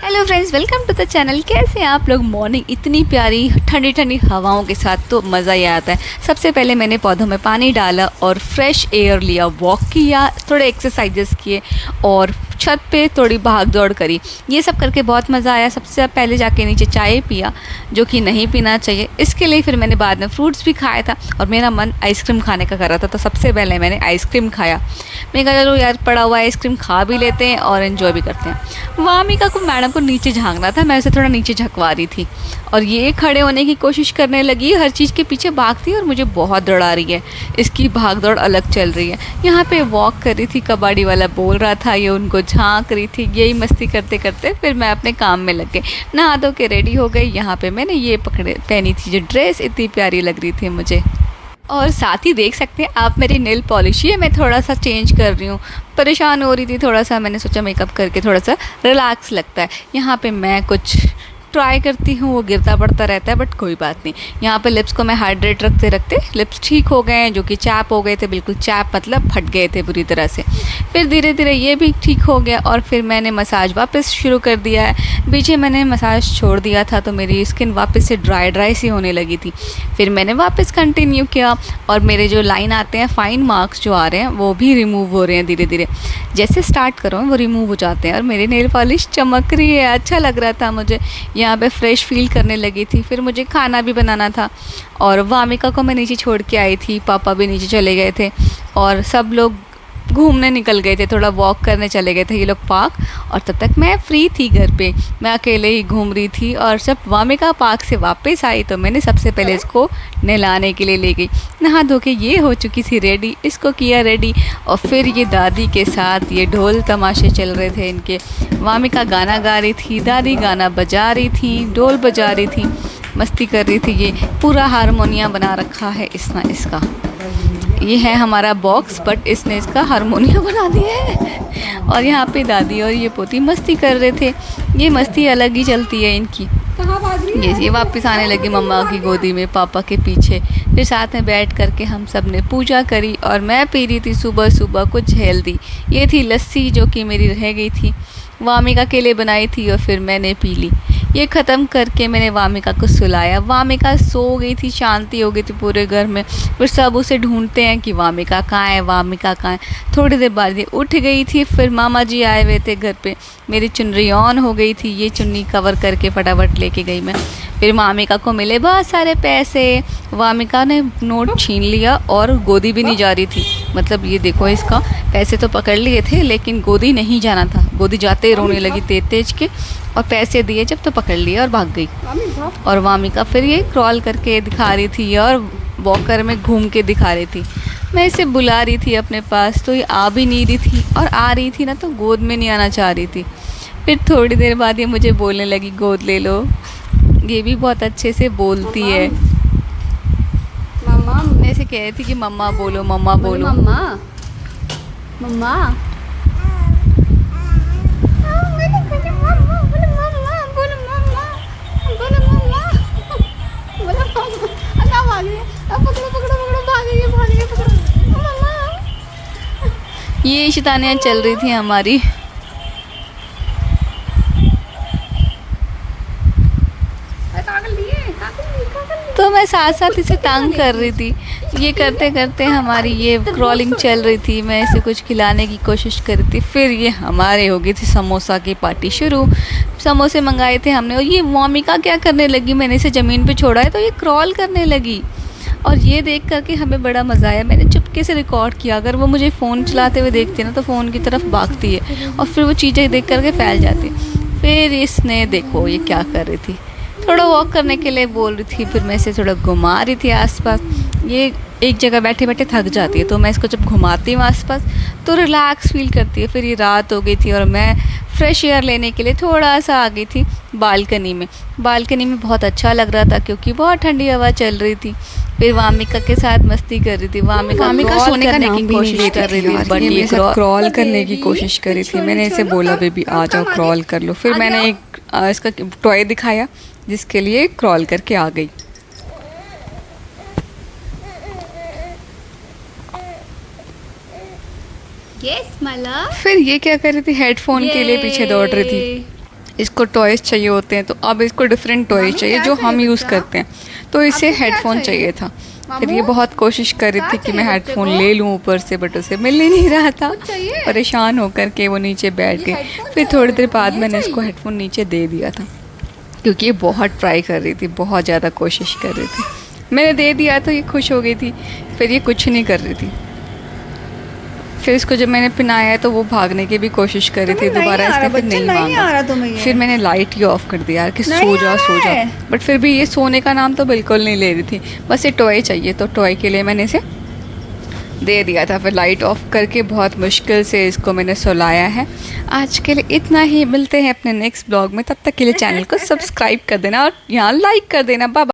Hello friends, welcome to the channel. कैसे हैं आप लोग? मॉर्निंग इतनी प्यारी ठंडी ठंडी हवाओं के साथ तो मज़ा ही आता है। सबसे पहले मैंने पौधों में पानी डाला और फ्रेश एयर लिया, वॉक किया, थोड़े एक्सरसाइजेस किए और छत पे थोड़ी भाग दौड़ करी। ये सब करके बहुत मज़ा आया। सबसे पहले जाके नीचे चाय पिया, जो कि नहीं पीना चाहिए। इसके लिए फिर मैंने बाद में फ्रूट्स भी खाया था और मेरा मन आइसक्रीम खाने का कर रहा था, तो सबसे पहले मैंने आइसक्रीम खाया। मैंने कहा चलो यार, पड़ा हुआ आइसक्रीम खा भी लेते हैं और इन्जॉय भी करते हैं। वामिका को मैडम को नीचे झांकना था, मैं उसे थोड़ा नीचे झकवा रही थी और ये खड़े होने की कोशिश करने लगी, हर चीज़ के पीछे भागती और मुझे बहुत दौड़ा रही है। इसकी भाग दौड़ अलग चल रही है। यहाँ पे वॉक कर रही थी, कबाड़ी वाला बोल रहा था, ये उनको झांक रही थी। यही मस्ती करते करते फिर मैं अपने काम में लग गई, नहा धो के रेडी हो गई। यहाँ पे मैंने ये पहनी थी जो ड्रेस, इतनी प्यारी लग रही थी मुझे। और साथ ही देख सकते हैं आप मेरी नेल पॉलिश, ये मैं थोड़ा सा चेंज कर रही हूँ। परेशान हो रही थी थोड़ा सा, मैंने सोचा मेकअप करके थोड़ा सा रिलैक्स लगता है। यहाँ पे मैं कुछ ट्राई करती हूँ, वो गिरता पड़ता रहता है, बट कोई बात नहीं। यहाँ पे लिप्स को मैं हाइड्रेट रखते रखते लिप्स ठीक हो गए हैं, जो कि चैप हो गए थे, बिल्कुल चैप मतलब फट गए थे बुरी तरह से। फिर धीरे धीरे ये भी ठीक हो गया और फिर मैंने मसाज वापस शुरू कर दिया है। पीछे मैंने मसाज छोड़ दिया था तो मेरी स्किन वापस से ड्राई सी होने लगी थी। फिर मैंने वापस कंटिन्यू किया और मेरे जो लाइन आते हैं, फाइन मार्क्स जो आ रहे हैं, वो भी रिमूव हो रहे हैं धीरे धीरे। जैसे स्टार्ट करो वो रिमूव हो जाते हैं और मेरी नेल पॉलिश चमक रही है। अच्छा लग रहा था मुझे, यहाँ पे फ्रेश फील करने लगी थी। फिर मुझे खाना भी बनाना था और वामिका को मैं नीचे छोड़ के आई थी, पापा भी नीचे चले गए थे और सब लोग घूमने निकल गए थे, थोड़ा वॉक करने चले गए थे ये लोग पार्क। और तब तक मैं फ्री थी घर पे, मैं अकेले ही घूम रही थी। और जब वामिका पार्क से वापस आई तो मैंने सबसे पहले इसको नहलाने के लिए ले गई। नहा धो के ये हो चुकी थी रेडी, इसको किया रेडी और फिर ये दादी के साथ ये ढोल तमाशे चल रहे थे इनके। वामिका गाना गा रही थी, दादी गाना बजा रही थी, ढोल बजा रही थी, मस्ती कर रही थी। ये पूरा हारमोनियम बना रखा है इसका। ये है हमारा बॉक्स, बट इसने इसका हारमोनियम बना दिया है। और यहाँ पे दादी और ये पोती मस्ती कर रहे थे। ये मस्ती अलग ही चलती है इनकी। कहाँ भाग रही है? ये वापस आने लगी मम्मा की गोदी में, पापा के पीछे। फिर साथ में बैठ करके हम सब ने पूजा करी और मैं पी रही थी सुबह सुबह कुछ हेल्दी। ये थी लस्सी जो कि मेरी रह गई थी, वामिका के लिए बनाई थी और फिर मैंने पी ली। ये ख़त्म करके मैंने वामिका को सुलाया। वामिका सो गई थी, शांति हो गई थी पूरे घर में। फिर सब उसे ढूंढते हैं कि वामिका कहाँ है, वामिका कहाँ है। थोड़ी देर बाद ये उठ गई थी। फिर मामा जी आए हुए थे घर पे, मेरी चुनरी ऑन हो गई थी, ये चुन्नी कवर करके फटाफट लेके गई मैं। फिर वामिका को मिले बहुत सारे पैसे। वामिका ने नोट छीन लिया और गोदी भी नहीं जा रही थी। मतलब ये देखो, इसका पैसे तो पकड़ लिए थे लेकिन गोदी नहीं जाना था। गोदी जाते ही रोने लगी तेज तेज के और पैसे दिए जब तो पकड़ लिए और भाग गई। और वामिका फिर ये क्रॉल करके दिखा रही थी और वॉकर में घूम के दिखा रही थी। मैं इसे बुला रही थी अपने पास तो ये आ भी नहीं रही थी, और आ रही थी ना तो गोद में नहीं आना चाह रही थी। फिर थोड़ी देर बाद ये मुझे बोलने लगी गोद ले लो। ये भी बहुत अच्छे से बोलती है। मम्मा, मैं ऐसे कह रही थी कि मम्मा बोलो, मम्मा बोलो। मम्मा मम्मा ये शैतानियाँ चल रही थी हमारी। तो मैं साथ साथ इसे तंग कर रही थी। ये करते करते हमारी ये क्रॉलिंग चल रही थी। मैं इसे कुछ खिलाने की कोशिश कर रही थी। फिर ये हमारे हो गई थी समोसा की पार्टी शुरू। समोसे मंगाए थे हमने और ये वामिका क्या करने लगी, मैंने इसे ज़मीन पे छोड़ा है तो ये क्रॉल करने लगी। और ये देख करके हमें बड़ा मज़ा आया। मैंने चुपके से रिकॉर्ड किया। अगर वो मुझे फ़ोन चलाते हुए देखती है ना तो फ़ोन की तरफ भागती है और फिर वो चीज़ें देख करके फैल जाती। फिर इसने देखो ये क्या कर रही थी, थोड़ा वॉक करने के लिए बोल रही थी। फिर मैं इसे थोड़ा घुमा रही थी आसपास। ये एक जगह बैठे बैठे थक जाती है तो मैं इसको जब घुमाती हूँ आसपास तो रिलैक्स फील करती है। फिर ये रात हो गई थी और मैं फ्रेश एयर लेने के लिए थोड़ा सा आ गई थी बालकनी में। बालकनी में बहुत अच्छा लग रहा था क्योंकि बहुत ठंडी हवा चल रही थी। फिर वामिका के साथ मस्ती कर रही थी। वामिका सोने का नाम भी नहीं कर रही थी, बट ये क्रॉल करने की कोशिश करी थी। मैंने इसे बोला बेबी आ जाओ क्रॉल कर लो। फिर मैंने एक इसका टॉय दिखाया जिसके लिए क्रॉल करके आ गई। यस माला। फिर ये क्या कर रही थी, हेडफोन के लिए पीछे दौड़ रही थी। इसको टॉयज़ चाहिए होते हैं, तो अब इसको डिफरेंट टॉयज़ चाहिए जो हम यूज़ करते हैं, तो इसे हेडफोन चाहिए था। फिर ये बहुत कोशिश कर रही थी कि मैं हेडफोन ले लूँ ऊपर से, बट उसे मिल ही नहीं रहा था। परेशान होकर के वो नीचे बैठ गई। फिर थोड़ी देर बाद मैंने इसको हेडफोन नीचे दे दिया था, क्योंकि ये बहुत ट्राई कर रही थी, बहुत ज़्यादा कोशिश कर रही थी। मैंने दे दिया तो ये खुश हो गई थी, फिर ये कुछ नहीं कर रही थी। फिर इसको जब मैंने पहनाया तो वो भागने की भी कोशिश कर रही थी दोबारा, इसने फिर नहीं मांगा। फिर मैंने लाइट ही ऑफ कर दिया यार कि सो जा। बट फिर भी ये सोने का नाम तो बिल्कुल नहीं ले रही थी, बस ये टॉय चाहिए, तो टॉय के लिए मैंने इसे दे दिया था। फिर लाइट ऑफ करके बहुत मुश्किल से इसको मैंने सुलाया है। आज के लिए इतना ही, मिलते हैं अपने नेक्स्ट ब्लॉग में, तब तक के लिए चैनल को सब्सक्राइब कर देना और यहाँ लाइक कर देना। बाय।